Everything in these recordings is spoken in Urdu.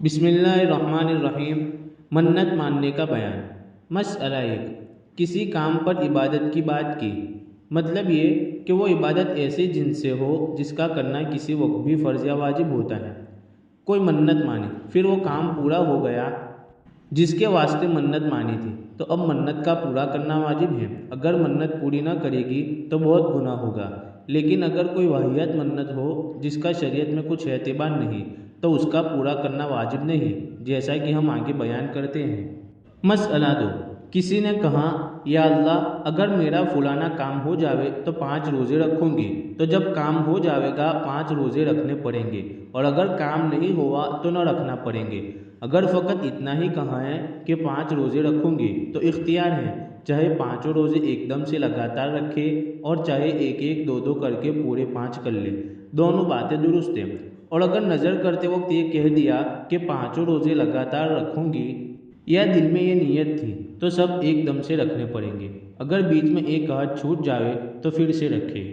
بسم اللہ الرحمن الرحیم۔ منت ماننے کا بیان۔ مسئلہ 1، کسی کام پر عبادت کی بات کی۔ مطلب یہ کہ وہ عبادت ایسی جنس سے ہو جس کا کرنا کسی وقت بھی فرض یا واجب ہوتا ہے۔ کوئی منت مانی، پھر وہ کام پورا ہو گیا جس کے واسطے منت مانی تھی، تو اب منت کا پورا کرنا واجب ہے۔ اگر منت پوری نہ کرے گی تو بہت گناہ ہوگا۔ لیکن اگر کوئی واہیات منت ہو جس کا شریعت میں کچھ اعتبار نہیں تو اس کا پورا کرنا واجب نہیں، جیسا کہ ہم آگے بیان کرتے ہیں۔ مسئلہ 2، کسی نے کہا یا اللہ اگر میرا فلانا کام ہو جاوے تو 5 روزے رکھوں گی، تو جب کام ہو جاوے گا 5 روزے رکھنے پڑیں گے، اور اگر کام نہیں ہوا تو نہ رکھنا پڑیں گے۔ اگر فقط اتنا ہی کہا ہے کہ 5 روزے رکھوں گی تو اختیار ہے، چاہے 5 روزے ایک دم سے لگاتار رکھے اور چاہے ایک ایک 2 کر کے پورے 5 کر لے، دونوں باتیں درست ہیں۔ اور اگر نظر کرتے وقت یہ کہہ دیا کہ 5 روزے لگاتار رکھوں گی، یا دل میں یہ نیت تھی، تو سب ایک دم سے رکھنے پڑیں گے۔ اگر بیچ میں ایک آدھ چھوٹ جاوے تو پھر سے رکھے۔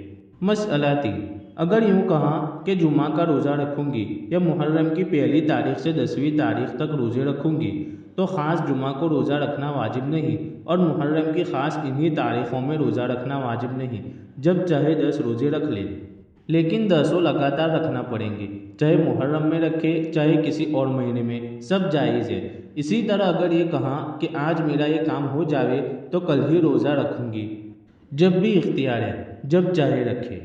مسئلہ 3، اگر یوں کہا کہ جمعہ کا روزہ رکھوں گی یا محرم کی پہلی تاریخ سے 10ویں تاریخ تک روزے رکھوں گی، تو خاص جمعہ کو روزہ رکھنا واجب نہیں، اور محرم کی خاص انہی تاریخوں میں روزہ رکھنا واجب نہیں، جب چاہے 10 روزے رکھ لے، لیکن 10 لگاتار رکھنا پڑیں گے، چاہے محرم میں رکھے چاہے کسی اور مہینے میں، سب جائز ہے۔ اسی طرح اگر یہ کہا کہ آج میرا یہ کام ہو جاوے تو کل ہی روزہ رکھوں گی، جب بھی اختیار ہے، جب چاہے رکھے۔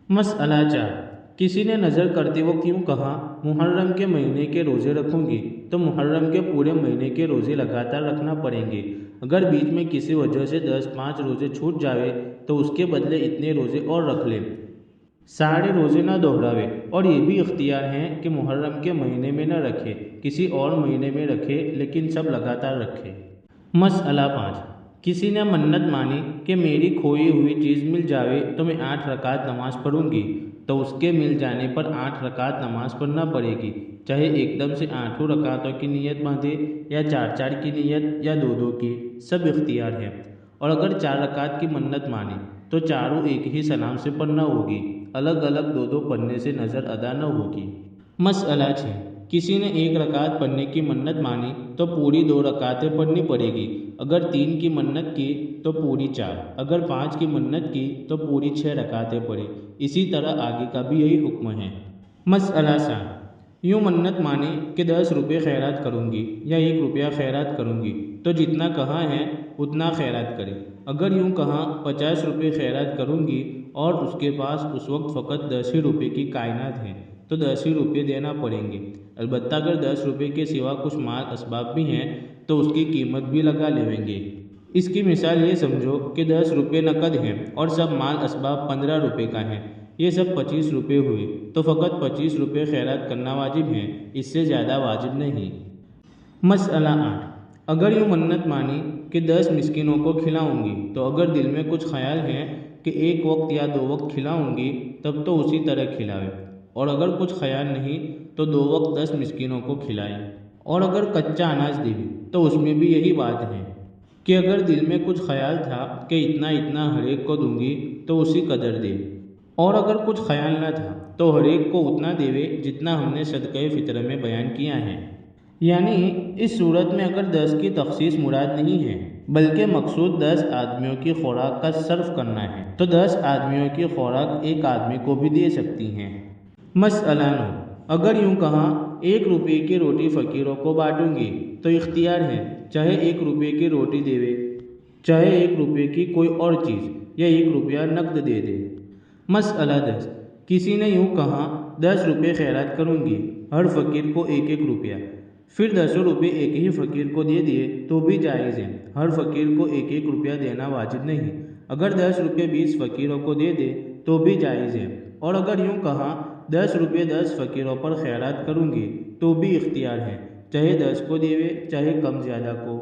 مسئلہ 4، کسی نے نظر کرتے وقت یوں کہا محرم کے مہینے کے روزے رکھوں گی، تو محرم کے پورے مہینے کے روزے لگاتار رکھنا پڑیں گے۔ اگر بیچ میں کسی وجہ سے 5 روزے چھوٹ جاوے تو اس کے بدلے اتنے روزے اور رکھ لے، سارے روزے نہ دہراوے۔ اور یہ بھی اختیار ہے کہ محرم کے مہینے میں نہ رکھے، کسی اور مہینے میں رکھے، لیکن سب لگاتار رکھے۔ مسئلہ 5، کسی نے منت مانی کہ میری کھوئی ہوئی چیز مل جاوے تو میں 8 رکعت نماز پڑھوں گی، تو اس کے مل جانے پر 8 رکعت نماز پڑھنا پڑے گی، چاہے ایک دم سے 8 رکعتوں کی نیت باندھے یا 4 کی نیت یا 2 کی، سب اختیار ہے۔ اور اگر 4 رکعت کی منت مانی تو چاروں ایک ہی سلام سے پڑھنا ہوگی، الگ الگ 2 پڑھنے سے نظر ادا نہ ہوگی۔ مسئلہ 6، کسی نے 1 رکعت پڑھنے کی منت مانی تو پوری 2 رکعتیں پڑھنی پڑے گی۔ اگر 3 کی منت کی تو پوری 4، اگر 5 کی منت کی تو پوری 6 رکعتیں پڑھے۔ اسی طرح آگے کا بھی یہی حکم ہے۔ مسئلہ 7، یوں منت مانی کہ 10 روپے خیرات کروں گی یا 1 روپیہ خیرات کروں گی، تو جتنا کہا ہے اتنا خیرات کرے۔ اگر یوں کہا 50 روپے خیرات کروں گی اور اس کے پاس اس وقت فقط 10 ہی روپے کی کائنات ہیں، تو 10 ہی روپے دینا پڑیں گے۔ البتہ اگر 10 روپے کے سوا کچھ مال اسباب بھی ہیں تو اس کی قیمت بھی لگا لیویں گے۔ اس کی مثال یہ سمجھو کہ 10 روپے نقد ہیں اور سب مال اسباب 15 روپے کا ہے، یہ سب 25 روپے ہوئے، تو فقط 25 روپے خیرات کرنا واجب ہے، اس سے زیادہ واجب نہیں۔ مسئلہ 8، اگر یوں منت مانی کہ 10 مسکینوں کو کھلاؤں گی، تو اگر دل میں کچھ خیال ہے کہ 1 وقت یا 2 وقت کھلاؤں گی، تب تو اسی طرح کھلاوے، اور اگر کچھ خیال نہیں تو 2 وقت 10 مسکینوں کو کھلائے۔ اور اگر کچا اناج دے تو اس میں بھی یہی بات ہے کہ اگر دل میں کچھ خیال تھا کہ اتنا اتنا ہر ایک کو دوں گی تو اسی قدر دے، اور اگر کچھ خیال نہ تھا تو ہر ایک کو اتنا دیوے جتنا ہم نے صدقہ فطر میں بیان کیا ہے۔ یعنی اس صورت میں اگر 10 کی تخصیص مراد نہیں ہے بلکہ مقصود 10 آدمیوں کی خوراک کا صرف کرنا ہے، تو 10 آدمیوں کی خوراک ایک آدمی کو بھی دے سکتی ہیں۔ مسئلہ 9، اگر یوں کہا 1 روپے کی روٹی فقیروں کو بانٹوں گی، تو اختیار ہے، چاہے 1 روپے کی روٹی دیوے، چاہے 1 روپے کی کوئی اور چیز، یا 1 روپیہ نقد دے دے۔ مسئلہ 10، کسی نے یوں کہا 10 روپے خیرات کروں گی، ہر فقیر کو 1 روپیہ، پھر 10 روپے ایک ہی فقیر کو دے دیے تو بھی جائز ہے، ہر فقیر کو 1 روپیہ دینا واجب نہیں۔ اگر 10 روپے 20 فقیروں کو دے دے تو بھی جائز ہے، اور اگر یوں کہا 10 روپے 10 فقیروں پر خیرات کروں گی تو بھی اختیار ہے، چاہے 10 کو دیوے چاہے کم زیادہ کو۔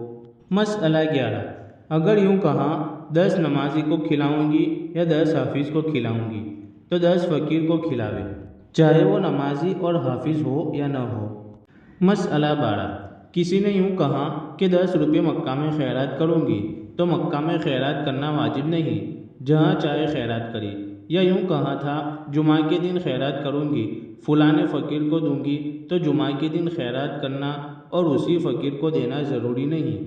مسئلہ 11، اگر یوں کہا 10 نمازی کو کھلاؤں گی یا 10 حافظ کو کھلاؤں گی، تو 10 فقیر کو کھلاوے، چاہے وہ نمازی اور حافظ ہو یا نہ ہو۔ مسئلہ 12، کسی نے یوں کہا کہ 10 روپے مکہ میں خیرات کروں گی، تو مکہ میں خیرات کرنا واجب نہیں، جہاں چاہے خیرات کرے۔ یا یوں کہا تھا جمعہ کے دن خیرات کروں گی، فلاں فقیر کو دوں گی تو جمعہ کے دن خیرات کرنا اور اسی فقیر کو دینا ضروری نہیں۔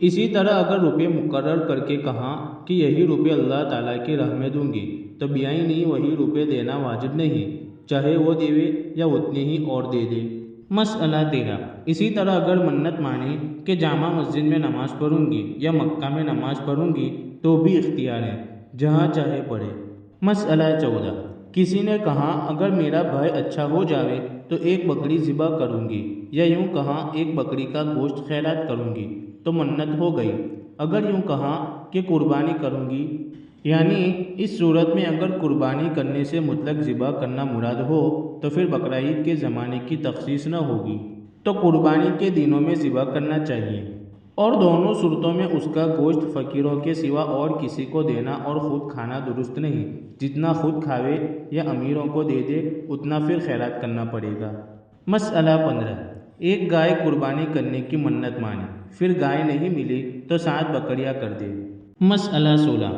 اسی طرح اگر روپے مقرر کر کے کہا کہ یہی روپے اللہ تعالیٰ کی راہ میں دوں گی تو بیعینی وہی روپے دینا واجب نہیں، چاہے وہ دیوے یا اتنے ہی اور دے دے۔ مسئلہ 13۔ اسی طرح اگر منت مانی کہ جامع مسجد میں نماز پڑھوں گی یا مکہ میں نماز پڑھوں گی تو بھی اختیار ہے، جہاں چاہے پڑھے۔ مسئلہ 14۔ کسی نے کہا اگر میرا بھائی اچھا ہو جاوے تو ایک بکری ذبح کروں گی، یا یوں کہا ایک بکری کا گوشت خیرات کروں گی تو منت ہو گئی۔ اگر یوں کہا کہ قربانی کروں گی، یعنی اس صورت میں اگر قربانی کرنے سے مطلق ذبح کرنا مراد ہو تو پھر بقرہ عید کے زمانے کی تخصیص نہ ہوگی، تو قربانی کے دنوں میں ذبح کرنا چاہیے، اور دونوں صورتوں میں اس کا گوشت فقیروں کے سوا اور کسی کو دینا اور خود کھانا درست نہیں، جتنا خود کھاوے یا امیروں کو دے دے اتنا پھر خیرات کرنا پڑے گا۔ مسئلہ 15۔ ایک گائے قربانی کرنے کی منت مانی، پھر گائے نہیں ملی تو 7 بکریاں کر دے۔ مسئلہ 16۔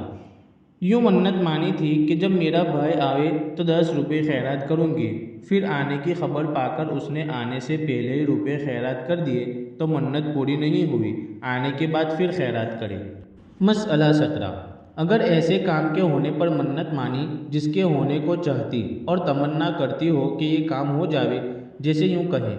یوں منت مانی تھی کہ جب میرا بھائی آوے تو 10 روپے خیرات کروں گی، پھر آنے کی خبر پا کر اس نے آنے سے پہلے ہی روپے خیرات کر دیے تو منت پوری نہیں ہوئی، آنے کے بعد پھر خیرات کرے۔ مسئلہ 17۔ اگر ایسے کام کے ہونے پر منت مانی جس کے ہونے کو چاہتی اور تمنا کرتی ہو کہ یہ کام ہو جاوے، جیسے یوں کہے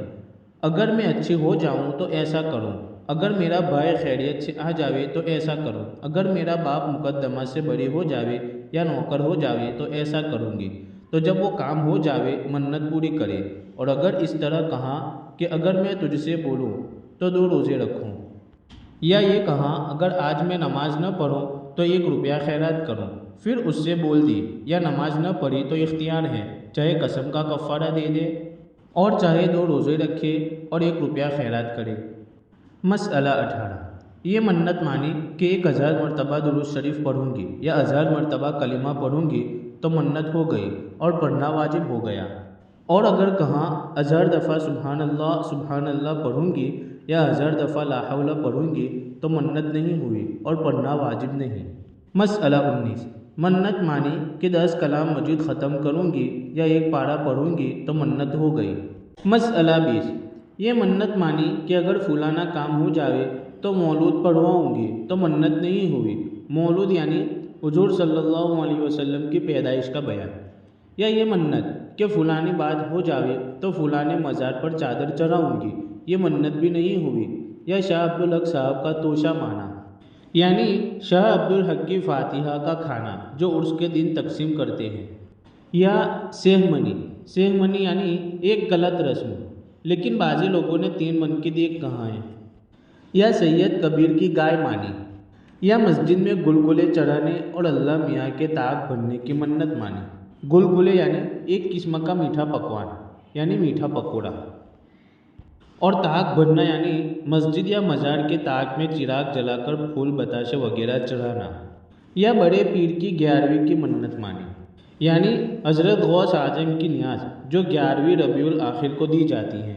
اگر میں اچھی ہو جاؤں تو ایسا کروں، اگر میرا بھائی خیریت سے آ جاوے تو ایسا کروں، اگر میرا باپ مقدمہ سے بری ہو جاوے یا نوکر ہو جاوے تو ایسا کروں گی، تو جب وہ کام ہو جاوے منت پوری کرے۔ اور اگر اس طرح کہا کہ اگر میں تجھ سے بولوں تو 2 روزے رکھوں، یا یہ کہا اگر آج میں نماز نہ پڑھوں تو 1 روپیہ خیرات کروں، پھر اس سے بول دی یا نماز نہ پڑھی تو اختیار ہے، چاہے قسم کا کفارہ دے دے اور چاہے 2 روزے رکھے اور 1 روپیہ خیرات کرے۔ مسئلہ 18۔ یہ منت مانی کہ 1000 مرتبہ درود شریف پڑھوں گی یا 1000 مرتبہ کلمہ پڑھوں گی تو منت ہو گئی اور پڑھنا واجب ہو گیا۔ اور اگر کہا 1000 دفعہ سبحان اللہ پڑھوں گی یا 1000 دفعہ لا حول پڑھوں گی تو منت نہیں ہوئی اور پڑھنا واجب نہیں۔ مسئلہ 19۔ منت مانی کہ 10 کلام مجید ختم کروں گی یا 1 پارہ پڑھوں گی تو منت ہو گئی۔ مسئلہ 20۔ یہ منت مانی کہ اگر فلانا کام ہو جاوے تو مولود پڑھواؤں گی تو منت نہیں ہوئی۔ مولود یعنی حضور صلی اللہ علیہ وسلم کی پیدائش کا بیان۔ یا یہ منت کہ فلانی بات ہو جاوے تو فلانے مزار پر چادر چڑھاؤں گی، یہ منت بھی نہیں ہوئی۔ یا شاہ عبدالحق صاحب کا توشہ مانا، یعنی شاہ عبدالحق کی فاتحہ کا کھانا جو عرس کے دن تقسیم کرتے ہیں۔ یا سہ منی یعنی ایک غلط رسم، لیکن بعضی لوگوں نے 3 من کی دیگ کہا ہے۔ یا سید کبیر کی گائے مانی، یا مسجد میں گلگلے چڑھانے اور اللہ میاں کے طاق بھرنے کی منت مانی۔ گلگلے یعنی ایک قسم کا میٹھا پکوان، یعنی میٹھا پکوڑا، اور طاق بھرنا یعنی مسجد یا مزار کے طاق میں چراغ جلا کر پھول بتاشے وغیرہ چڑھانا۔ یا بڑے پیر کی 11ویں کی منت مانی، یعنی حضرت غوث اعظم کی نیاز جو 11ویں ربیع الاخر کو دی جاتی ہے۔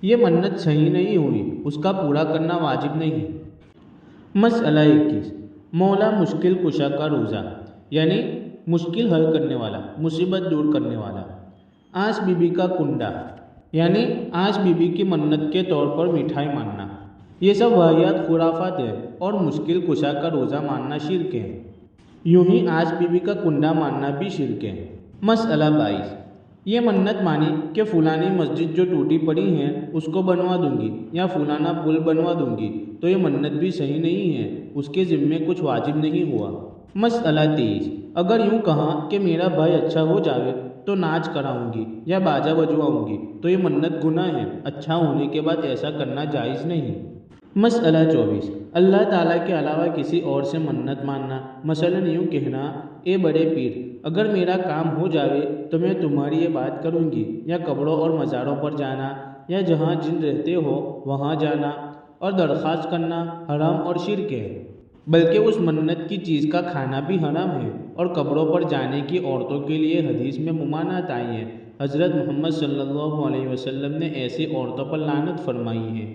یہ منت صحیح نہیں ہوئی، اس کا پورا کرنا واجب نہیں۔ مسئلہ 21۔ مولا مشکل کشا کا روزہ، یعنی مشکل حل کرنے والا، مصیبت دور کرنے والا۔ آنس بی بی کا کنڈا، یعنی آنس بی بی کی منت کے طور پر مٹھائی ماننا۔ یہ سب واہیات خرافات ہیں اور مشکل کشا کا روزہ ماننا شرک ہے۔ یوں ہی آنس بی بی کا کنڈا ماننا بھی شرک ہے۔ مسئلہ 22۔ یہ منت مانی کہ فلانی مسجد جو ٹوٹی پڑی ہے اس کو بنوا دوں گی یا فلانا پل بنوا دوں گی تو یہ منت بھی صحیح نہیں ہے، اس کے ذمے کچھ واجب نہیں ہوا۔ مسئلہ 23۔ اگر یوں کہا کہ میرا بھائی اچھا ہو جاوے تو ناچ کراؤں گی یا باجا بجواؤں گی تو یہ منت گناہ ہے، اچھا ہونے کے بعد ایسا کرنا جائز نہیں۔ مسئلہ 24۔ اللہ تعالیٰ کے علاوہ کسی اور سے منت ماننا، مثلاً یوں کہنا اے بڑے پیر اگر میرا کام ہو جاوے تو میں تمہاری یہ بات کروں گی، یا قبروں اور مزاروں پر جانا یا جہاں جن رہتے ہو وہاں جانا اور درخواست کرنا حرام اور شرک ہے، بلکہ اس منت کی چیز کا کھانا بھی حرام ہے۔ اور قبروں پر جانے کی عورتوں کے لیے حدیث میں ممانعت آئی ہے، حضرت محمد صلی اللہ علیہ وسلم نے ایسی عورتوں پر لعنت فرمائی ہے۔